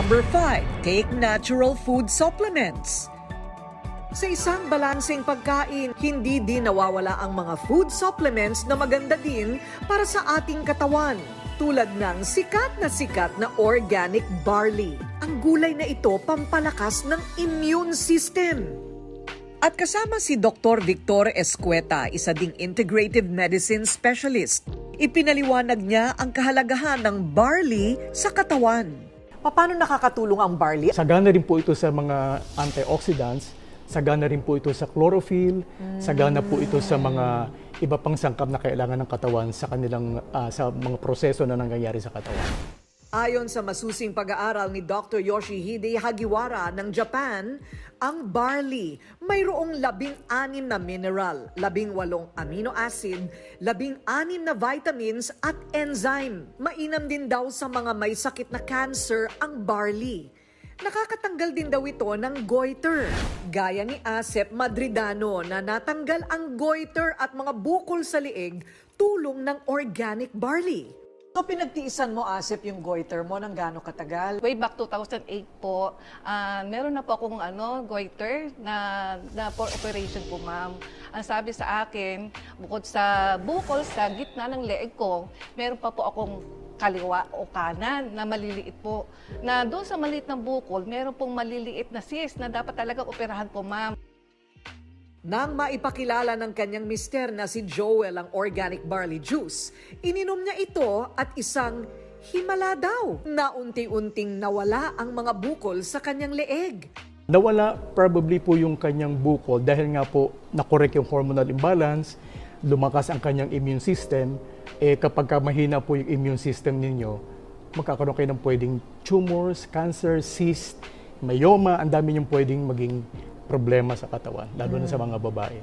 Number 5, take natural food supplements. Sa isang balanseng pagkain, hindi din nawawala ang mga food supplements na maganda din para sa ating katawan. Tulad ng sikat na organic barley. Ang gulay na ito pampalakas ng immune system. At kasama si Dr. Victor Escueta, isa ding integrative medicine specialist. Ipinaliwanag niya ang kahalagahan ng barley sa katawan. Paano nakakatulong ang barley? Sagana rin po ito sa mga antioxidants, sagana rin po ito sa chlorophyll, sagana po ito sa mga iba pang sangkap na kailangan ng katawan sa kanilang sa mga proseso na nangyayari sa katawan. Ayon sa masusing pag-aaral ni Dr. Yoshihide Hagiwara ng Japan, ang barley mayroong 16 na mineral, 18 amino acid, 16 na vitamins at enzyme. Mainam din daw sa mga may sakit na cancer ang barley. Nakakatanggal din daw ito ng goiter. Gaya ni Asep Madridano na natanggal ang goiter at mga bukol sa liig tulong ng organic barley. So pinagtiisan mo, Asep, yung goiter mo ng gaano katagal? Way back 2008 po, meron na po akong goiter na for operation po, ma'am. Ang sabi sa akin, bukod sa bukol sa gitna ng leeg ko, meron pa po akong kaliwa o kanan na maliliit po. Na doon sa maliit na bukol, meron pong maliliit na cyst na dapat talagang operahan po, ma'am. Nang maipakilala ng kanyang mister na si Joel ang organic barley juice, ininom niya ito at isang himala daw na unti-unting nawala ang mga bukol sa kanyang leeg. Nawala probably po yung kanyang bukol dahil nga po nakorek yung hormonal imbalance, lumakas ang kanyang immune system. Kapag mahina po yung immune system ninyo, magkakaroon kayo ng pwedeng tumors, cancer, cyst, myoma, ang dami yung pwedeng maging problema sa katawan, lalo na sa mga babae.